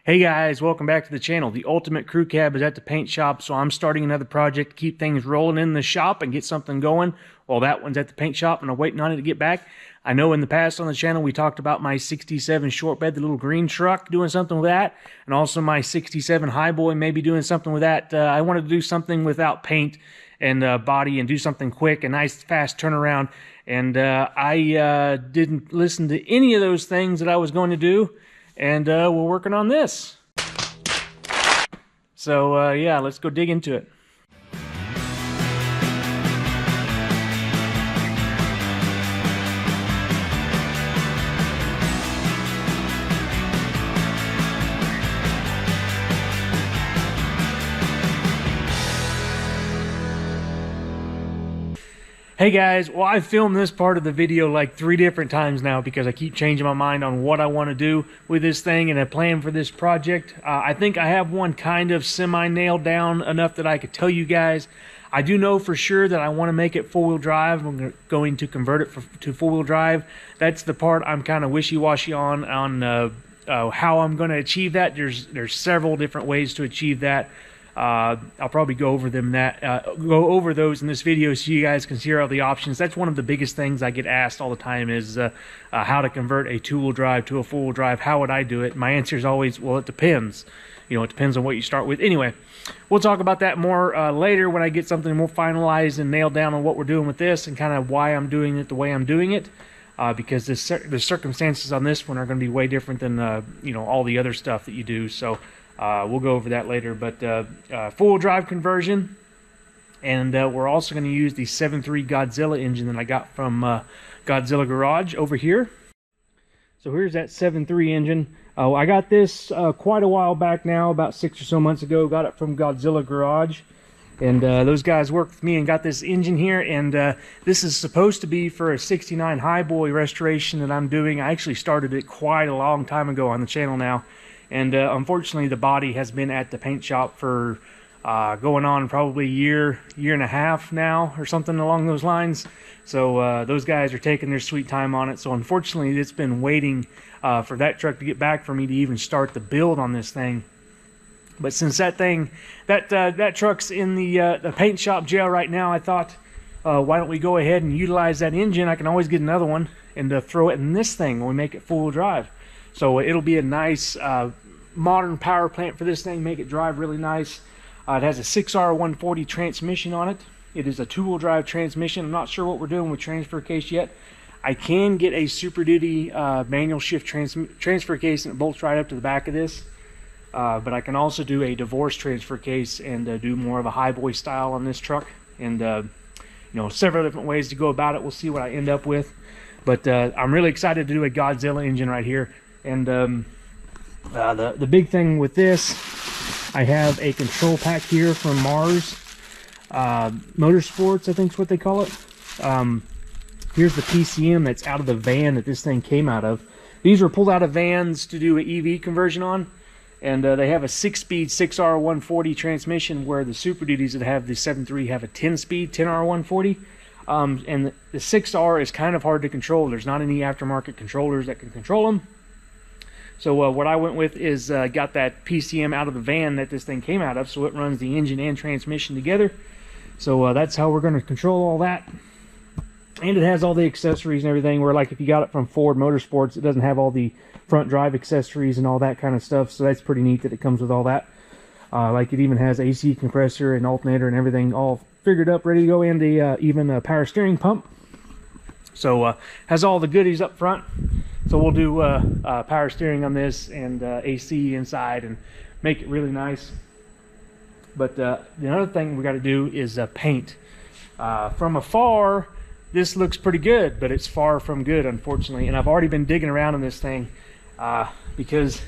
Hey guys, welcome back to the channel. The Ultimate Crew Cab is at the paint shop, so I'm starting another project to keep things rolling in the shop and get something going. Well, that one's at the paint shop and I'm waiting on it to get back. I know in the past on the channel we talked about my 67 short bed, the little green truck, doing something with that, and also my 67 Highboy, maybe doing something with that. I wanted to do something without paint and body and do something quick, a nice fast turnaround, and I didn't listen to any of those things that I was going to do. And we're working on this. So yeah, let's go dig into it. Hey guys, well, I filmed this part of the video like 3 different times now because I keep changing my mind on what I want to do with this thing and a plan for this project. I think I have one kind of semi-nailed down enough that I could tell you guys. I do know for sure that I want to make it four-wheel drive. I'm going to convert it to four-wheel drive. That's the part I'm kind of wishy-washy on how I'm going to achieve that. There's several different ways to achieve that. I'll probably go over those in this video so you guys can see all the options. That's one of the biggest things I get asked all the time is how to convert a two-wheel drive to a four-wheel drive. How would I do it? My answer is always, well, it depends. You know, it depends on what you start with. Anyway, we'll talk about that more later when I get something more finalized and nailed down on what we're doing with this and kind of why I'm doing it the way I'm doing it. Because the circumstances on this one are going to be way different than you know, all the other stuff that you do. So we'll go over that later, but four-wheel drive conversion, and we're also going to use the 7.3 Godzilla engine that I got from Godzilla Garage over here. So here's that 7.3 engine. I got this quite a while back now, about 6 or so months ago. Got it from Godzilla Garage, and those guys worked with me and got this engine here, and this is supposed to be for a 69 Highboy restoration that I'm doing. I actually started it quite a long time ago on the channel now. And unfortunately, the body has been at the paint shop for going on probably a year and a half now, or something along those lines. So those guys are taking their sweet time on it. So unfortunately, it's been waiting for that truck to get back for me to even start the build on this thing. But since that truck's in the paint shop jail right now, I thought, why don't we go ahead and utilize that engine? I can always get another one and throw it in this thing when we make it four-wheel drive. So it'll be a nice modern power plant for this thing, make it drive really nice. It has a 6R140 transmission on it. It is a two-wheel drive transmission. I'm not sure what we're doing with transfer case yet. I can get a Super Duty manual shift transfer case, and it bolts right up to the back of this. But I can also do a divorce transfer case and do more of a Highboy style on this truck. And you know, several different ways to go about it. We'll see what I end up with. But I'm really excited to do a Godzilla engine right here. And the big thing with this, I have a control pack here from Mars Motorsports, I think is what they call it. Here's the PCM that's out of the van that this thing came out of. These were pulled out of vans to do an EV conversion on, and they have a 6-speed 6R140 transmission, where the Super Duties that have the 7.3 have a 10-speed 10R140. And the 6R is kind of hard to control. There's not any aftermarket controllers that can control them. So what I went with is got that PCM out of the van that this thing came out of, so it runs the engine and transmission together. So that's how we're going to control all that. And it has all the accessories and everything, where like if you got it from Ford Motorsports, it doesn't have all the front drive accessories and all that kind of stuff. So that's pretty neat that it comes with all that. Like it even has AC compressor and alternator and everything all figured up, ready to go, and even a power steering pump. So has all the goodies up front. So we'll do power steering on this and AC inside and make it really nice. But the other thing we got to do is paint. From afar, this looks pretty good, but it's far from good, unfortunately. And I've already been digging around on this thing because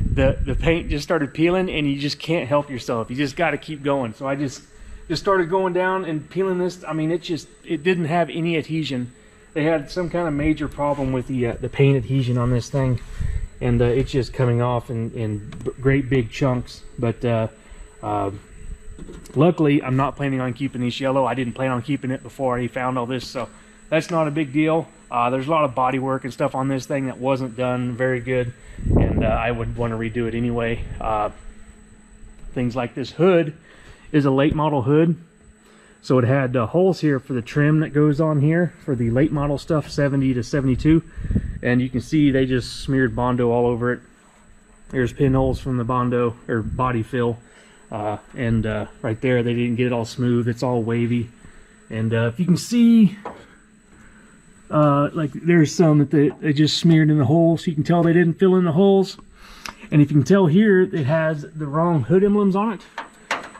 the paint just started peeling, and you just can't help yourself. You just got to keep going. So I just started going down and peeling this. I mean, it didn't have any adhesion. They had some kind of major problem with the paint adhesion on this thing, and it's just coming off in great big chunks. But luckily, I'm not planning on keeping this yellow. I didn't plan on keeping it before I found all this, so that's not a big deal. There's a lot of body work and stuff on this thing that wasn't done very good, and and I would want to redo it anyway. Things like this hood is a late model hood, so it had holes here for the trim that goes on here for the late model stuff, 70 to 72, and you can see they just smeared Bondo all over it. There's pinholes from the Bondo or body fill, and right there they didn't get it all smooth. It's all wavy, and if you can see, like there's some that they just smeared in the holes, so you can tell they didn't fill in the holes. And if you can tell here, it has the wrong hood emblems on it,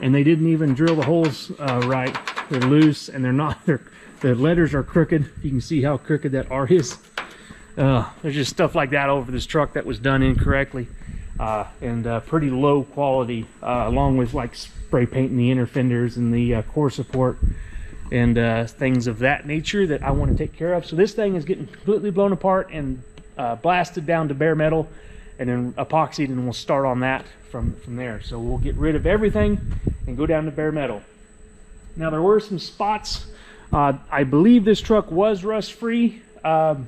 and they didn't even drill the holes right. They're loose, and they're not. The letters are crooked. You can see how crooked that R is. There's just stuff like that all over this truck that was done incorrectly, and pretty low quality, along with like spray painting the inner fenders and the core support and things of that nature that I want to take care of. So this thing is getting completely blown apart and blasted down to bare metal, and then epoxied, and we'll start on that from there. So we'll get rid of everything and go down to bare metal. Now there were some spots. I believe this truck was rust free. I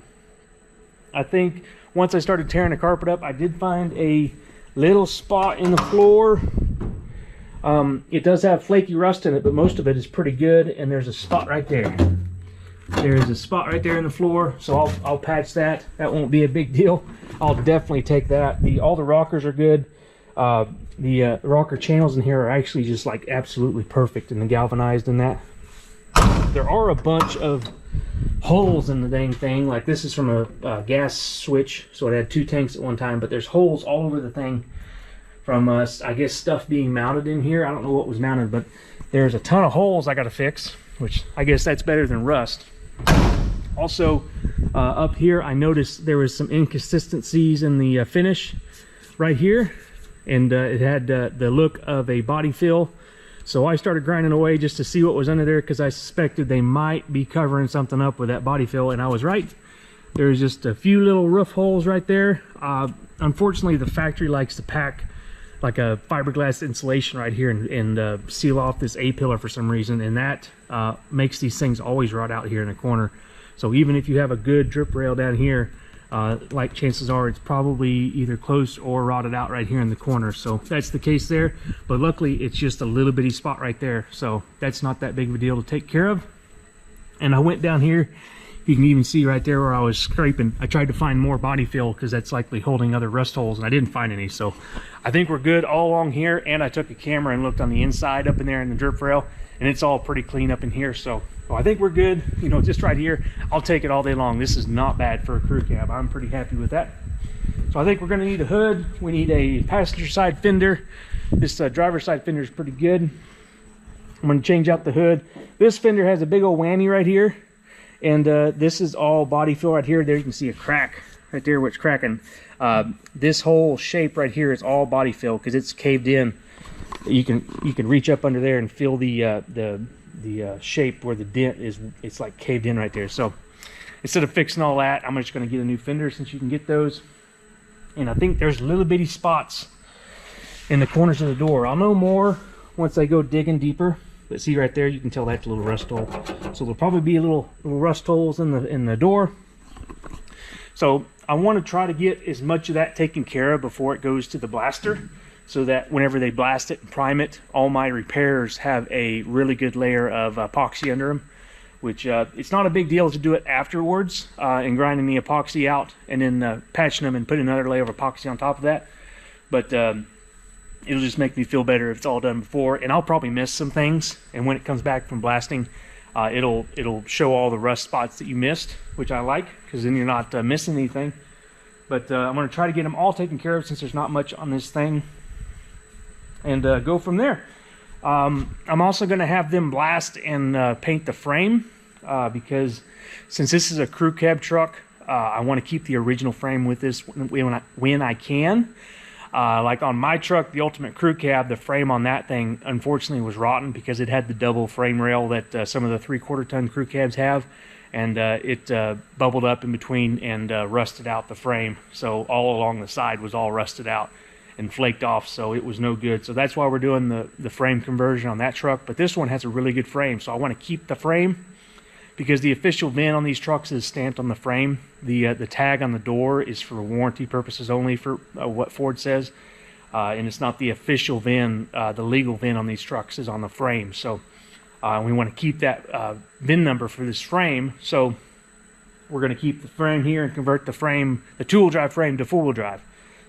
think once I started tearing the carpet up, I did find a little spot in the floor. It does have flaky rust in it, but most of it is pretty good, and there's a spot right there. There's a spot right there in the floor, so I'll patch that. That won't be a big deal. I'll definitely take that. All the rockers are good. The rocker channels in here are actually just like absolutely perfect, and the galvanized in that. There are a bunch of holes in the dang thing. Like this is from a gas switch, so it had 2 tanks at one time, but there's holes all over the thing from I guess stuff being mounted in here. I don't know what was mounted, but there's a ton of holes I got to fix, which I guess that's better than rust. Also, up here I noticed there was some inconsistencies in the finish right here, and it had the look of a body fill. So I started grinding away just to see what was under there, because I suspected they might be covering something up with that body fill, and I was right. There's just a few little roof holes right there. Unfortunately, the factory likes to pack like a fiberglass insulation right here and seal off this A-pillar for some reason, and that makes these things always rot out here in the corner. So even if you have a good drip rail down here, like chances are it's probably either close or rotted out right here in the corner. So that's the case there, but luckily it's just a little bitty spot right there, so that's not that big of a deal to take care of. And I went down here, you can even see right there where I was scraping. I tried to find more body fill because that's likely holding other rust holes, and I didn't find any. So I think we're good all along here, and I took a camera and looked on the inside up in there in the drip rail, and it's all pretty clean up in here. So I think we're good. You know, just right here, I'll take it all day long. This is not bad for a crew cab. I'm pretty happy with that. So I think we're going to need a hood. We need a passenger side fender. This driver's side fender is pretty good. I'm going to change out the hood. This fender has a big old whammy right here, and this is all body fill right here. There you can see a crack right there where it's cracking. This whole shape right here is all body fill because it's caved in. You can reach up under there and feel the shape where the dent is. It's like caved in right there. So instead of fixing all that, I'm just going to get a new fender since you can get those. And I think there's little bitty spots in the corners of the door. I'll know more once I go digging deeper. But see right there, you can tell that's a little rust hole. So there'll probably be little rust holes in the door. So I want to try to get as much of that taken care of before it goes to the blaster, so that whenever they blast it and prime it, all my repairs have a really good layer of epoxy under them, which it's not a big deal to do it afterwards and grinding the epoxy out and then patching them and putting another layer of epoxy on top of that. But it'll just make me feel better if it's all done before, and I'll probably miss some things, and when it comes back from blasting, it'll show all the rust spots that you missed, which I like, because then you're not missing anything. But I'm going to try to get them all taken care of since there's not much on this thing, and go from there. I'm also going to have them blast and paint the frame, because since this is a crew cab truck, I want to keep the original frame with this when I can. Like on my truck, the Ultimate Crew Cab, the frame on that thing unfortunately was rotten because it had the double frame rail that some of the 3/4 ton crew cabs have, and it bubbled up in between and rusted out the frame. So all along the side was all rusted out and flaked off, so it was no good. So that's why we're doing the frame conversion on that truck. But this one has a really good frame, so I want to keep the frame because the official VIN on these trucks is stamped on the frame. The tag on the door is for warranty purposes only, for what Ford says, and it's not the official VIN. The legal VIN on these trucks is on the frame. So we want to keep that VIN number for this frame. So we're going to keep the frame here and convert the frame, the two-wheel drive frame, to four-wheel drive.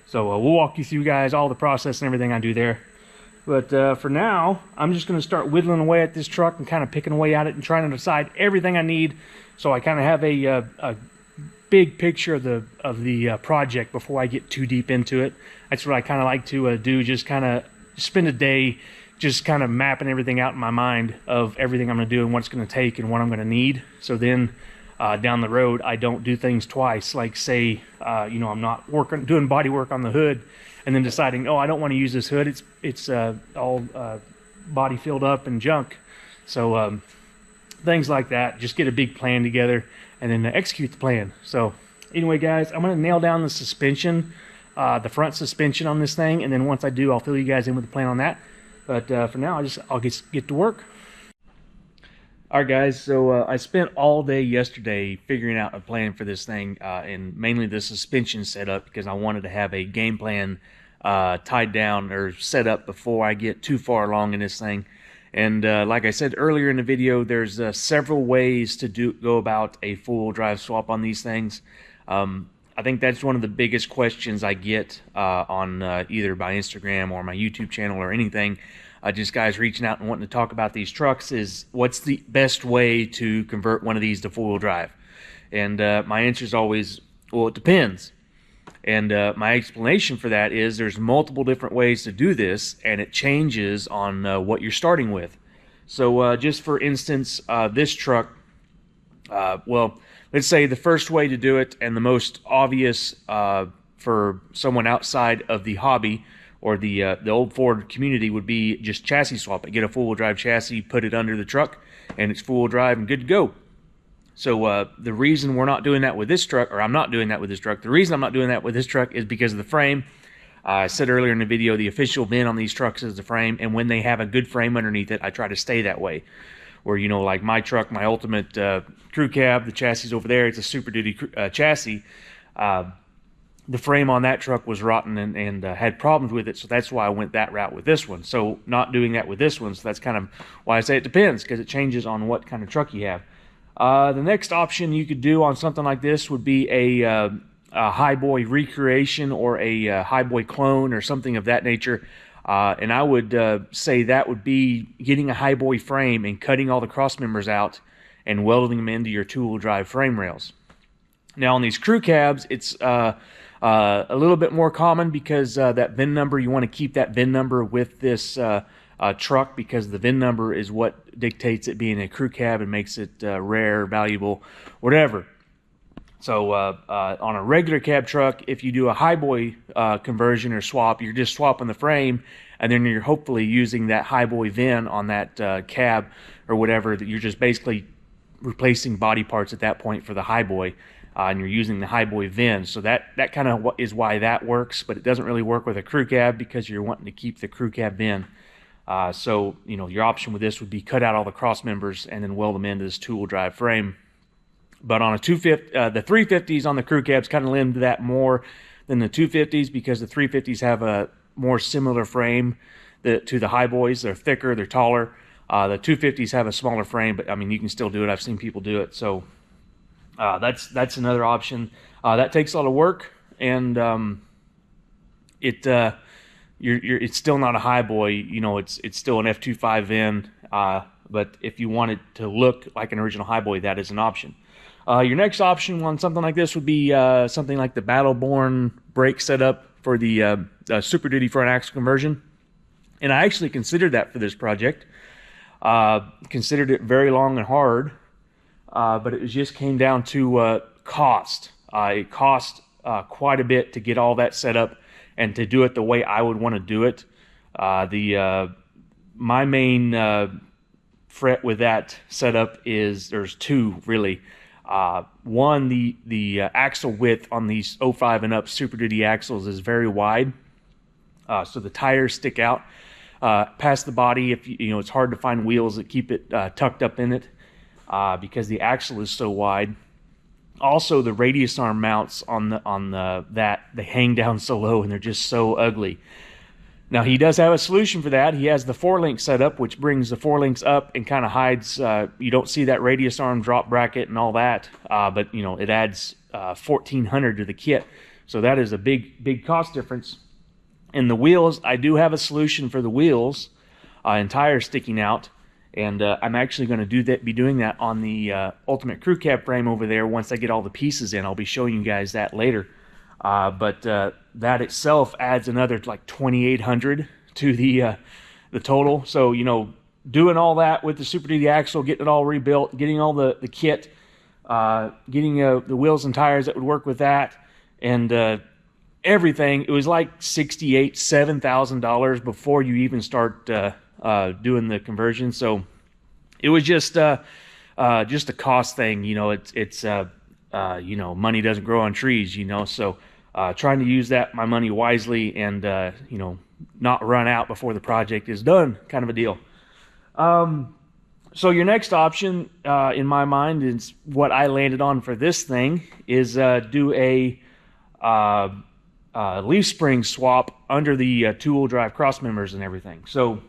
So we'll walk you through, guys, all the process and everything I do there. But for now, I'm just going to start whittling away at this truck and kind of picking away at it and trying to decide everything I need, so I kind of have a big picture of the project before I get too deep into it. That's what I kind of like to do, just kind of spend a day just kind of mapping everything out in my mind of everything I'm going to do and what it's going to take and what I'm going to need. So then down the road, I don't do things twice. Like, say, you know, I'm not doing body work on the hood and then deciding, oh, I don't want to use this hood. It's all body filled up and junk. So things like that. Just get a big plan together and then execute the plan. So anyway, guys, I'm going to nail down the suspension, the front suspension on this thing, and then once I do, I'll fill you guys in with the plan on that. But for now, I'll get to work. All right, guys, so I spent all day yesterday figuring out a plan for this thing, and mainly the suspension setup, because I wanted to have a game plan tied down or set up before I get too far along in this thing. And like I said earlier in the video, there's several ways to go about a full drive swap on these things. I think that's one of the biggest questions I get on either by Instagram or my YouTube channel or anything. Just guys reaching out and wanting to talk about these trucks is, what's the best way to convert one of these to four-wheel drive? And my answer is always, well, it depends. And my explanation for that is there's multiple different ways to do this, and it changes on what you're starting with. So just for instance, this truck, well, let's say the first way to do it and the most obvious for someone outside of the hobby or the old Ford community would be just chassis swap it. Get a four-wheel drive chassis, put it under the truck, and it's four-wheel drive and good to go. So the reason we're not doing that with this truck, or I'm not doing that with this truck, the reason I'm not doing that with this truck is because of the frame. I said earlier in the video, the official VIN on these trucks is the frame, and when they have a good frame underneath it, I try to stay that way. Where, you know, like my truck, my ultimate crew cab, the chassis over there, it's a Super Duty chassis. The frame on that truck was rotten and had problems with it, so that's why I went that route with this one. So not doing that with this one, so that's kind of why I say it depends, because it changes on what kind of truck you have. The next option you could do on something like this would be a Highboy recreation or a Highboy clone or something of that nature. And I would say that would be getting a Highboy frame and cutting all the cross members out and welding them into your two-wheel drive frame rails. Now on these crew cabs, it's a little bit more common because that VIN number, you want to keep that VIN number with this truck, because the VIN number is what dictates it being a crew cab and makes it rare, valuable, whatever. So on a regular cab truck, if you do a Highboy conversion or swap, you're just swapping the frame, and then you're hopefully using that Highboy VIN on that cab or whatever. That you're just basically replacing body parts at that point for the Highboy, and you're using the Highboy VIN. So that kind of is why that works, but it doesn't really work with a crew cab because you're wanting to keep the crew cab VIN. So, you know, your option with this would be cut out all the cross members and then weld them into this two-wheel drive frame. But on a the 350s on the crew cabs kind of lend to that more than the 250s, because the 350s have a more similar frame to the Highboys. They're thicker, they're taller. The 250s have a smaller frame, but I mean, you can still do it. I've seen people do it. So that's another option. That takes a lot of work, and it's still not a Highboy. You know, it's still an F25 VIN. But if you want it to look like an original Highboy, that is an option. Your next option on something like this would be something like the Battleborn brake setup for the Super Duty front axle conversion. And I actually considered that for this project. Considered it very long and hard, but it just came down to cost. It cost quite a bit to get all that set up and to do it the way I would want to do it. My main fret with that setup is there's two, really. One, the axle width on these 05 and up Super Duty axles is very wide, so the tires stick out past the body. If you know, it's hard to find wheels that keep it tucked up in it. because the axle is so wide. Also, the radius arm mounts on that they hang down so low and they're just so ugly. Now he does have a solution for that. He has the 4-link setup, which brings the 4 links up and kind of hides. You don't see that radius arm drop bracket and all that, but you know it adds $1,400 to the kit, so that is a big cost difference. And the wheels, I do have a solution for the wheels and tires sticking out. And I'm actually going to be doing that on the Ultimate Crew Cab frame over there once I get all the pieces in. I'll be showing you guys that later. But that itself adds another like $2,800 to the total. So, you know, doing all that with the Super Duty axle, getting it all rebuilt, getting all the kit, getting the wheels and tires that would work with that, and everything, it was like $7,000 before you even start doing the conversion. So it was just a cost thing. You know, it's you know, money doesn't grow on trees, you know, so trying to use my money wisely and you know, not run out before the project is done, kind of a deal. So your next option in my mind is what I landed on for this thing is do a leaf spring swap under the two-wheel drive cross members and everything. So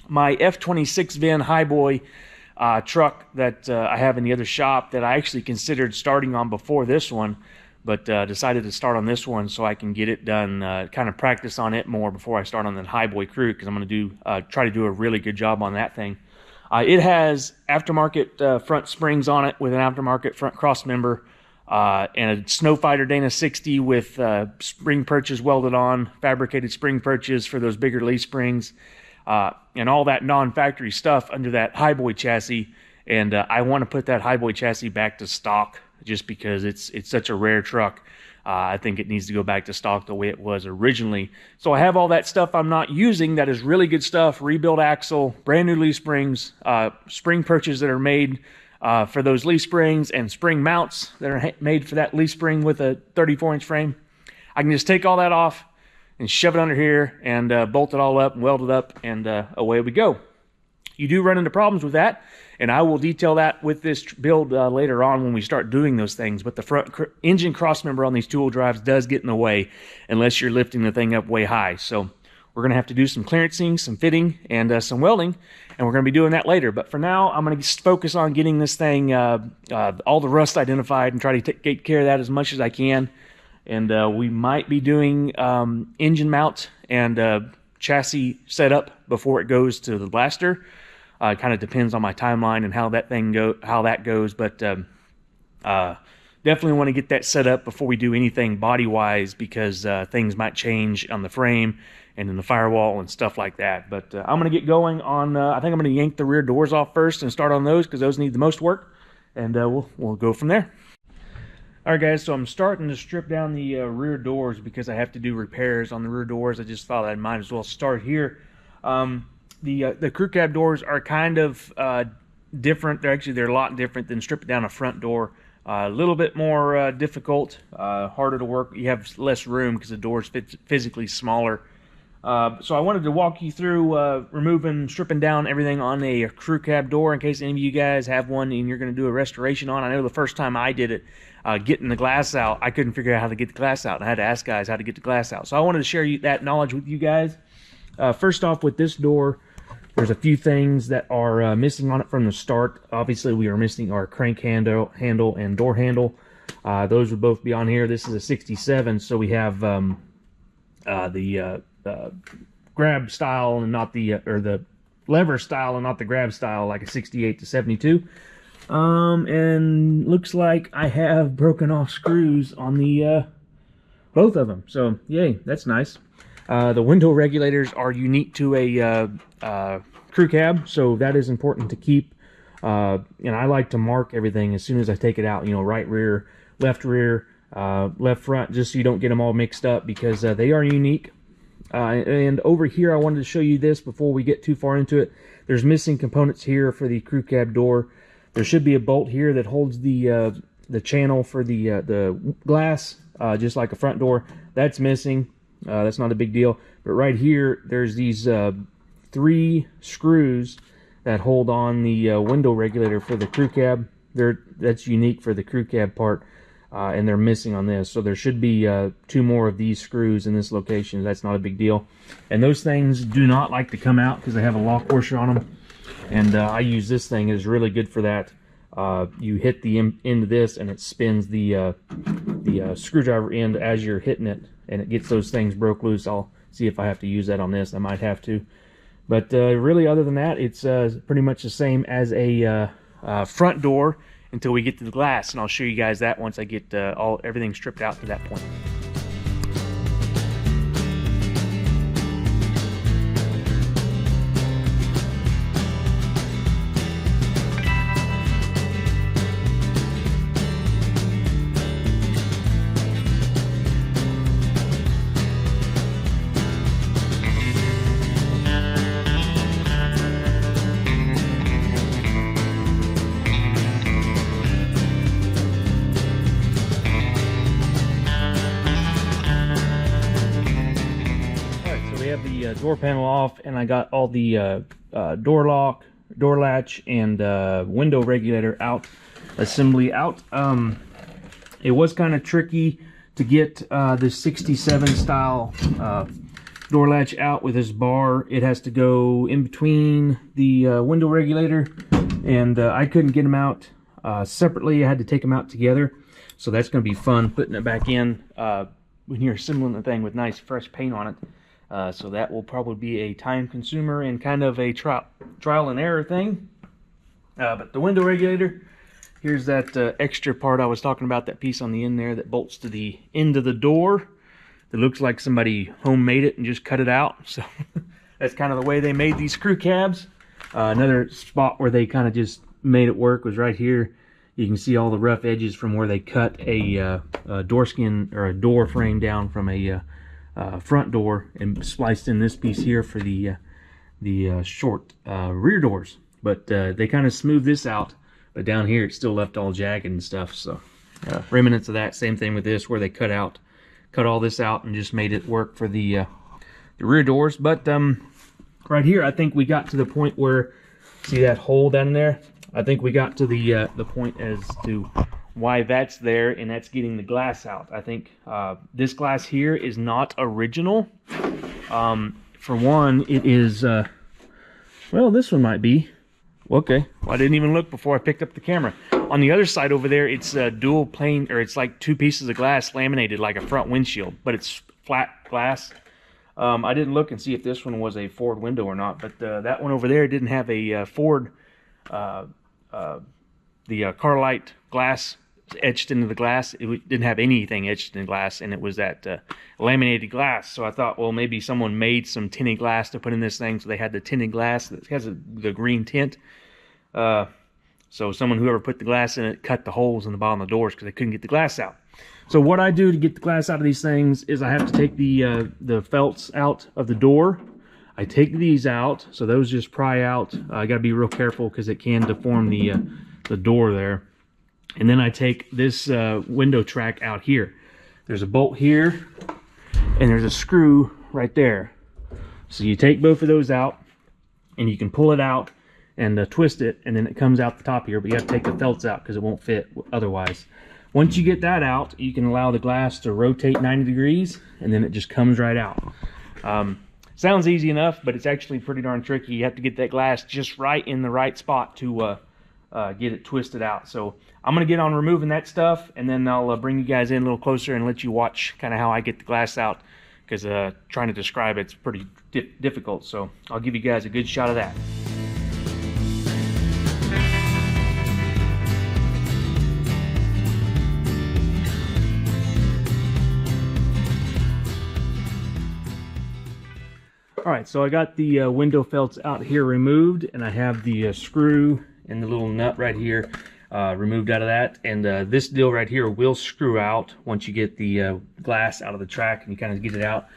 my F26 VIN Highboy truck that I have in the other shop that I actually considered starting on before this one, but decided to start on this one so I can get it done, kind of practice on it more before I start on the Highboy Crew, because I'm going to try to do a really good job on that thing. It has aftermarket front springs on it with an aftermarket front cross member, and a Snowfighter Dana 60 with spring perches welded on, fabricated spring perches for those bigger leaf springs, and all that non-factory stuff under that Highboy chassis. And I want to put that Highboy chassis back to stock just because it's such a rare truck. I think it needs to go back to stock the way it was originally. So I have all that stuff I'm not using that is really good stuff: rebuilt axle, brand new leaf springs, spring perches that are made for those leaf springs, and spring mounts that are made for that leaf spring with a 34-inch frame. I can just take all that off and shove it under here and bolt it all up and weld it up, and away we go. You do run into problems with that, and I will detail that with this build later on when we start doing those things. But the front engine cross member on these two-wheel drives does get in the way unless you're lifting the thing up way high. So we're going to have to do some clearancing, some fitting, and some welding, and we're going to be doing that later. But for now, I'm going to focus on getting this thing, all the rust identified, and try to take care of that as much as I can. And we might be doing engine mount and chassis setup before it goes to the blaster. It kind of depends on my timeline and how that goes, but definitely want to get that set up before we do anything body-wise, because things might change on the frame and in the firewall and stuff like that. But I'm going to get going on, I think I'm going to yank the rear doors off first and start on those, because those need the most work, and we'll go from there. Alright guys, so I'm starting to strip down the rear doors because I have to do repairs on the rear doors. I just thought I might as well start here. The crew cab doors are kind of different. They're a lot different than stripping down a front door. A little bit more difficult, harder to work. You have less room because the door's physically smaller. So I wanted to walk you through stripping down everything on a crew cab door in case any of you guys have one and you're going to do a restoration on. I know the first time I did it, getting the glass out, I couldn't figure out how to get the glass out. I had to ask guys how to get the glass out. So I wanted to share that knowledge with you guys. First off, with this door, there's a few things that are missing on it from the start. Obviously, we are missing our crank handle and door handle. Those would both be on here. This is a 67, so we have the grab style and not the lever style and not the grab style, like a 68 to 72. And looks like I have broken off screws on the both of them. So yay, that's nice. The window regulators are unique to a crew cab, so that is important to keep. And I like to mark everything as soon as I take it out. You know, right rear, left front, just so you don't get them all mixed up, because they are unique. And over here, I wanted to show you this before we get too far into it. There's missing components here for the crew cab door. There should be a bolt here that holds the channel for the glass, just like a front door. That's missing. That's not a big deal. But right here, there's these 3 screws that hold on the window regulator for the crew cab. That's unique for the crew cab part, and they're missing on this. So there should be 2 more of these screws in this location. That's not a big deal. And those things do not like to come out because they have a lock washer on them. And I use this thing. It's really good for that. You hit the end of this and it spins the screwdriver end as you're hitting it, and it gets those things broke loose. I'll see if I have to use that on this. I might have to. But really, other than that, it's pretty much the same as a front door until we get to the glass, and I'll show you guys that once I get everything stripped out to that point. Door panel off, and I got all the door lock, door latch, and window regulator assembly out. It was kind of tricky to get the 67 style door latch out with this bar. It has to go in between the window regulator, and I couldn't get them out separately. I had to take them out together, so that's going to be fun putting it back in when you're assembling the thing with nice fresh paint on it. So that will probably be a time consumer and kind of a trial and error thing. But the window regulator, here's that extra part I was talking about, that piece on the end there that bolts to the end of the door. It looks like somebody homemade it and just cut it out. So that's kind of the way they made these crew cabs. Another spot where they kind of just made it work was right here. You can see all the rough edges from where they cut a door skin or a door frame down from a front door and spliced in this piece here for the short rear doors. But they kind of smoothed this out, but down here it's still left all jagged and stuff. So remnants of that. Same thing with this, where they cut all this out and just made it work for the rear doors. But right here, I think we got to the point where, see that hole down there? I think we got to the point as to why that's there, and that's getting the glass out. I think this glass here is not original. For one, it is well, this one might be okay. Well, I didn't even look before I picked up the camera. On the other side over there, it's dual pane, or it's like 2 pieces of glass laminated like a front windshield, but it's flat glass. I didn't look and see if this one was a Ford window or not, but that one over there didn't have a Ford the car light glass etched into the glass. It didn't have anything etched in the glass, and it was that laminated glass. So I thought, well, maybe someone made some tinted glass to put in this thing, so they had the tinted glass that has the green tint. So whoever put the glass in it cut the holes in the bottom of the doors because they couldn't get the glass out. So what I do to get the glass out of these things is I have to take the felts out of the door. I take these out, so those just pry out. I got to be real careful because it can deform the door there. And then I take this window track out here. There's a bolt here, and there's a screw right there. So you take both of those out, and you can pull it out and twist it, and then it comes out the top here, but you have to take the felts out because it won't fit otherwise. Once you get that out, you can allow the glass to rotate 90 degrees, and then it just comes right out. Sounds easy enough, but it's actually pretty darn tricky. You have to get that glass just right in the right spot to get it twisted out. So I'm going to get on removing that stuff, and then I'll bring you guys in a little closer and let you watch kind of how I get the glass out, because trying to describe it's pretty difficult. So I'll give you guys a good shot of that. All right, so I got the window felts out here removed, and I have the screw and the little nut right here removed out of that. And this deal right here will screw out once you get the glass out of the track and you kind of get it out.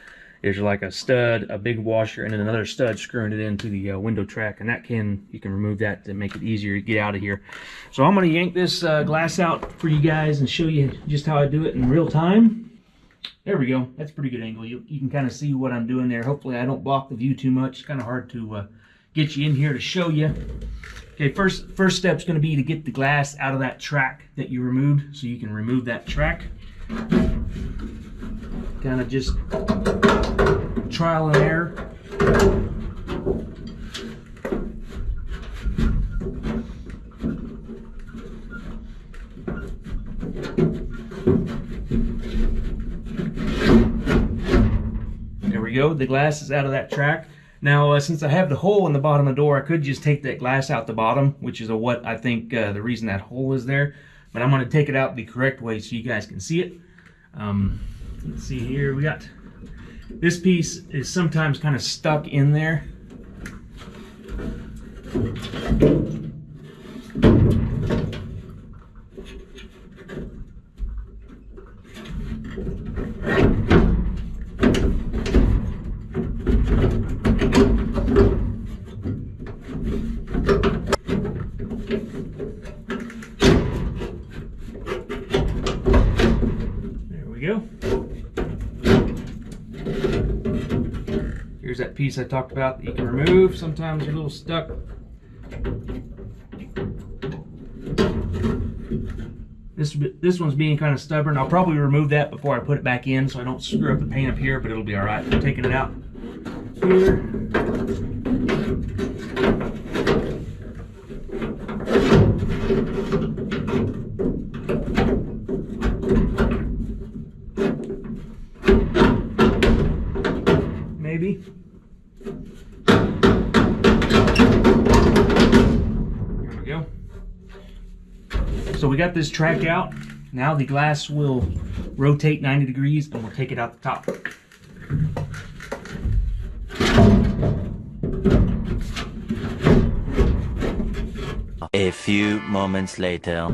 There's like a stud, a big washer, and then another stud screwing it into the window track, and you can remove that to make it easier to get out of here. So I'm going to yank this glass out for you guys and show you just how I do it in real time. There we go. That's a pretty good angle. You can kind of see what I'm doing there. Hopefully I don't block the view too much. It's kind of hard to get you in here to show you. Okay, first step's going to be to get the glass out of that track that you removed, so you can remove that track. Kind of just trial and error. There we go, the glass is out of that track. Now, since I have the hole in the bottom of the door, I could just take that glass out the bottom, which is what I think the reason that hole is there. But I'm going to take it out the correct way so you guys can see it. Let's see here, we got this piece is sometimes kind of stuck in there. Go. Here's that piece I talked about that you can remove. Sometimes you're a little stuck. This one's being kind of stubborn. I'll probably remove that before I put it back in so I don't screw up the paint up here, but it'll be all right. I'm taking it out here. Maybe. There we go. So we got this track out. Now the glass will rotate 90 degrees and we'll take it out the top. A few moments later.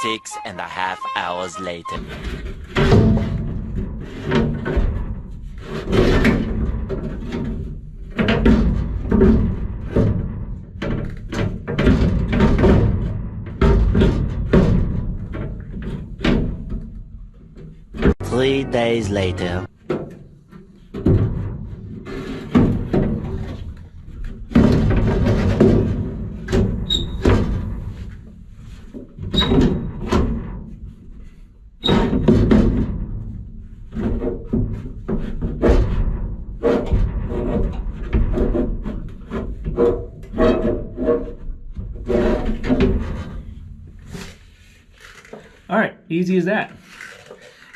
Six and a half hours later. Three days later. All right, easy as that.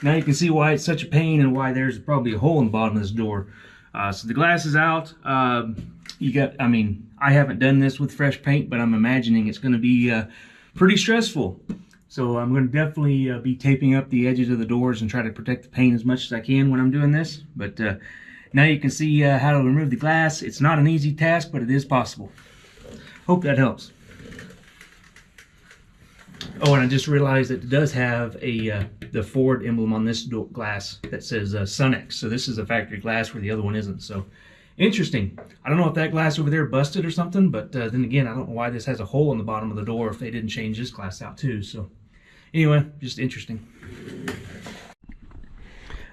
Now you can see why it's such a pain and why there's probably a hole in the bottom of this door. So the glass is out. I haven't done this with fresh paint, but I'm imagining it's going to be pretty stressful. So I'm going to definitely be taping up the edges of the doors and try to protect the paint as much as I can when I'm doing this. But now you can see how to remove the glass. It's not an easy task, but it is possible. Hope that helps. Oh, and I just realized that it does have the Ford emblem on this glass that says Sunex. So this is a factory glass where the other one isn't. So interesting. I don't know if that glass over there busted or something, but then again, I don't know why this has a hole in the bottom of the door if they didn't change this glass out too. So anyway, just interesting.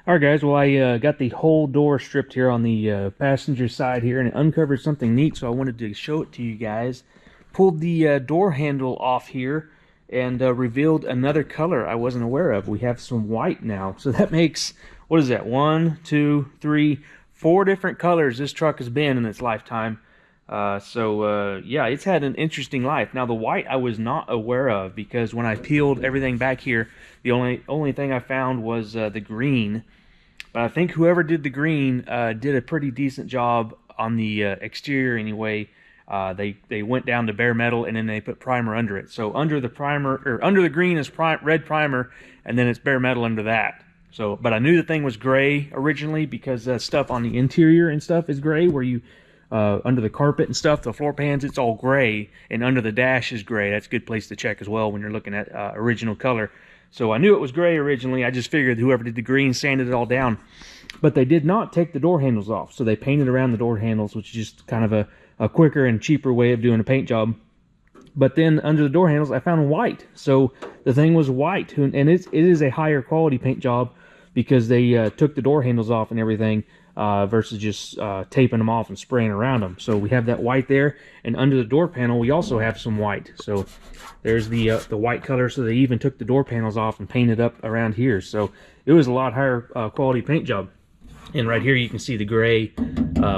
All right, guys. Well, I got the whole door stripped here on the passenger side here, and it uncovered something neat. So I wanted to show it to you guys. Pulled the door handle off here and revealed another color I wasn't aware of. We have some white now. So that makes, what is that? 1, 2, 3, 4 different colors this truck has been in its lifetime. Yeah, it's had an interesting life. Now the white I was not aware of because when I peeled everything back here, the only thing I found was the green. But I think whoever did the green did a pretty decent job on the exterior anyway. They went down to bare metal and then they put primer under it. So under the primer, or under the green is red primer, and then it's bare metal under that. So, but I knew the thing was gray originally because stuff on the interior and stuff is gray. Where you under the carpet and stuff, the floor pans, it's all gray, and under the dash is gray. That's a good place to check as well when you're looking at original color. So I knew it was gray originally. I just figured whoever did the green sanded it all down. But they did not take the door handles off. So they painted around the door handles, which is just kind of a quicker and cheaper way of doing a paint job. But then under the door handles, I found white. So the thing was white, and it is a higher quality paint job because they took the door handles off and everything versus just taping them off and spraying around them. So we have that white there, and under the door panel, we also have some white. So there's the white color. So they even took the door panels off and painted up around here. So it was a lot higher quality paint job. And right here you can see the gray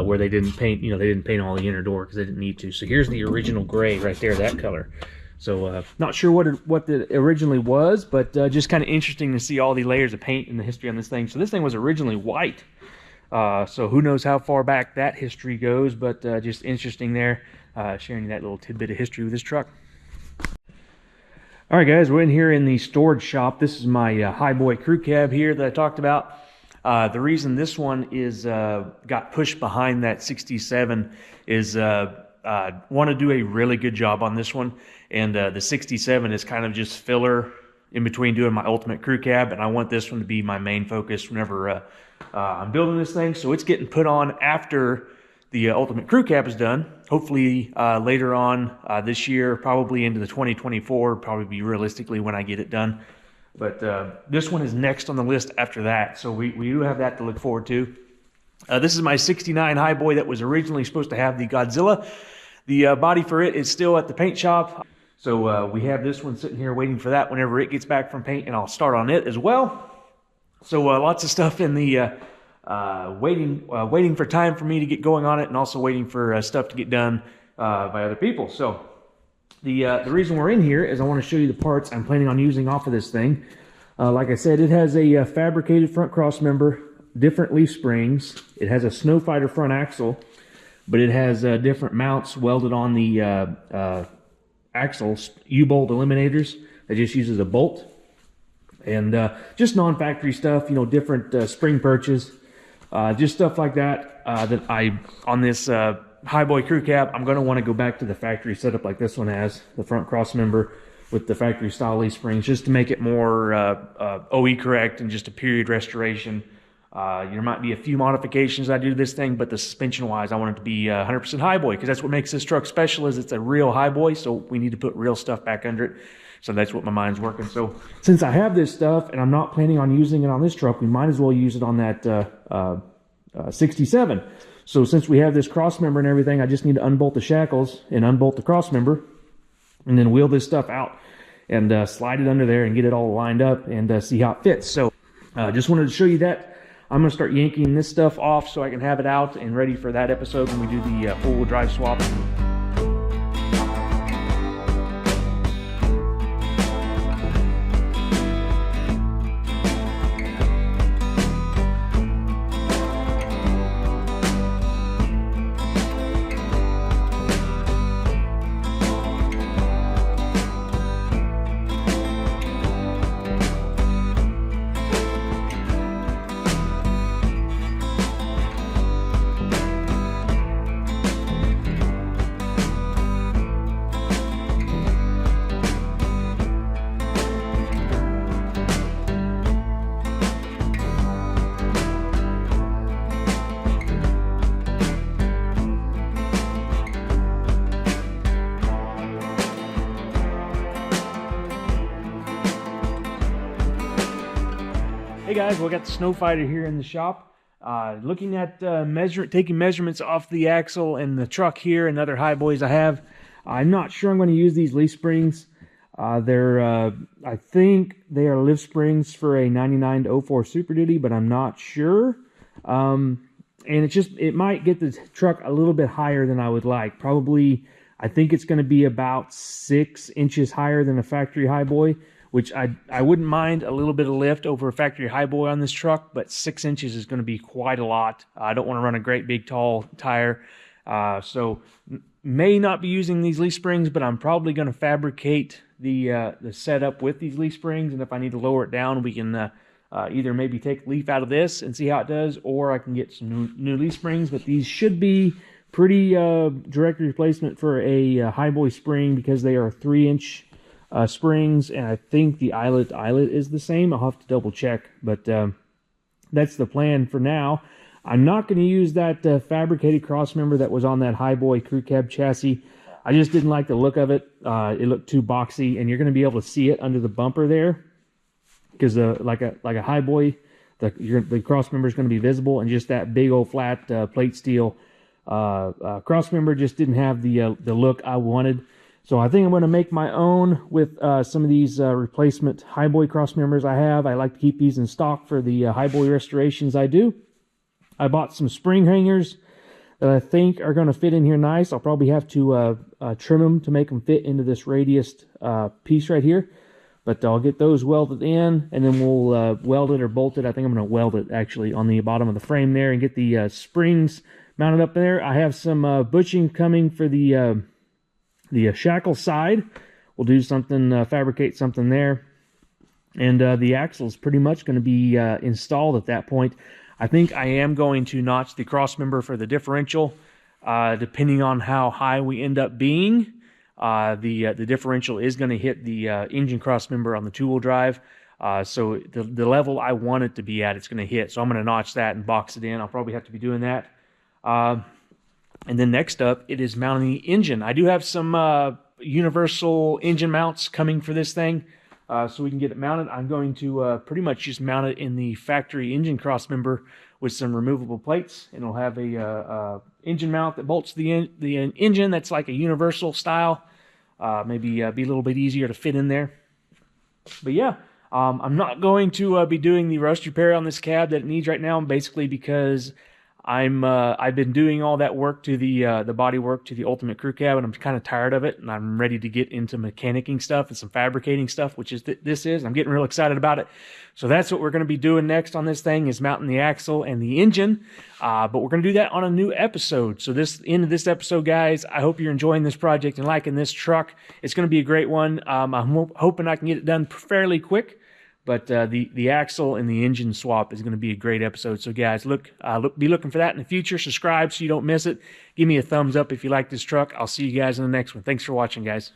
where they didn't paint, they didn't paint all the inner door because they didn't need to. So here's the original gray right there, that color. So not sure what it originally was, but just kind of interesting to see all the layers of paint and the history on this thing. So this thing was originally white. So who knows how far back that history goes, but just interesting there, sharing that little tidbit of history with this truck. All right, guys, we're in here in the storage shop. This is my Highboy crew cab here that I talked about. The reason this one is got pushed behind that 67 is want to do a really good job on this one, and the 67 is kind of just filler in between doing my ultimate crew cab, and I want this one to be my main focus whenever I'm building this thing. So it's getting put on after the ultimate crew cab is done. Hopefully later on this year, probably into the 2024, probably be realistically when I get it done. But this one is next on the list after that, so we do have that to look forward to. This is my 69 Highboy that was originally supposed to have the Godzilla. The body for it is still at the paint shop, so we have this one sitting here waiting for that whenever it gets back from paint, and I'll start on it as well. So lots of stuff in the waiting for time for me to get going on it, and also waiting for stuff to get done by other people. So the reason we're in here is I want to show you the parts I'm planning on using off of this thing. Like I said, it has a fabricated front cross member, different leaf springs. It has a Snow Fighter front axle, but it has different mounts welded on the axles, U-bolt eliminators. That just uses a bolt. And just non-factory stuff, different spring perches, just stuff like that, on this Highboy crew cab, I'm going to want to go back to the factory setup like this one has, the front cross member with the factory style leaf springs, just to make it more OE correct and just a period restoration. There might be a few modifications I do to this thing, but the suspension wise, I want it to be 100% Highboy, because that's what makes this truck special, is it's a real Highboy, so we need to put real stuff back under it. So that's what my mind's working. So since I have this stuff and I'm not planning on using it on this truck, we might as well use it on that 67. So since we have this cross member and everything, I just need to unbolt the shackles and unbolt the cross member, and then wheel this stuff out and slide it under there and get it all lined up and see how it fits. So just wanted to show you that. I'm going to start yanking this stuff off so I can have it out and ready for that episode when we do the four-wheel drive swap. Hey guys, we got the Snow Fighter here in the shop. Looking at taking measurements off the axle and the truck here and other Highboys I have. I'm not sure I'm going to use these leaf springs. I think they are lift springs for a 99 to 04 Super Duty, but I'm not sure. And it might get the truck a little bit higher than I would like. Probably, I think it's going to be about 6 inches higher than a factory Highboy, which I wouldn't mind a little bit of lift over a factory Highboy on this truck, but 6 inches is going to be quite a lot. I don't want to run a great big tall tire, so may not be using these leaf springs, but I'm probably going to fabricate the setup with these leaf springs, and if I need to lower it down, we can either maybe take leaf out of this and see how it does, or I can get some new leaf springs. But these should be pretty direct replacement for a Highboy spring, because they are 3-inch springs, and I think the eyelet is the same. I'll have to double check, but that's the plan for now. I'm not going to use that fabricated cross member that was on that Highboy crew cab chassis. I just didn't like the look of it. It looked too boxy, and you're going to be able to see it under the bumper there, because like a high boy, the cross member is going to be visible, and just that big old flat plate steel cross member just didn't have the look I wanted. So I think I'm going to make my own with some of these replacement high boy cross members I have. I like to keep these in stock for the high boy restorations I do. I bought some spring hangers that I think are going to fit in here nice. I'll probably have to trim them to make them fit into this radius piece right here. But I'll get those welded in, and then we'll weld it or bolt it. I think I'm going to weld it actually on the bottom of the frame there and get the springs mounted up there. I have some butching coming for the shackle side. We'll do something, fabricate something there. And the axle is pretty much going to be installed at that point. I think I am going to notch the cross member for the differential, depending on how high we end up being. The differential is going to hit the engine cross member on the two-wheel drive. So the level I want it to be at, it's going to hit. So I'm going to notch that and box it in. I'll probably have to be doing that. And then next up, it is mounting the engine. I do have some universal engine mounts coming for this thing, so we can get it mounted. I'm going to pretty much just mount it in the factory engine cross member with some removable plates, and it'll have a engine mount that bolts the engine. That's like a universal style. Maybe be a little bit easier to fit in there. But yeah, I'm not going to be doing the rust repair on this cab that it needs right now, basically because I've been doing all that work to the body work to the Ultimate Crew Cab, and I'm kind of tired of it, and I'm ready to get into mechanicking stuff and some fabricating stuff, which is this is. I'm getting real excited about it. So that's what we're going to be doing next on this thing, is mounting the axle and the engine. But we're going to do that on a new episode. So end of this episode, guys, I hope you're enjoying this project and liking this truck. It's going to be a great one. I'm hoping I can get it done fairly quick. But the axle and the engine swap is going to be a great episode. So guys, be looking for that in the future. Subscribe so you don't miss it. Give me a thumbs up if you like this truck. I'll see you guys in the next one. Thanks for watching, guys.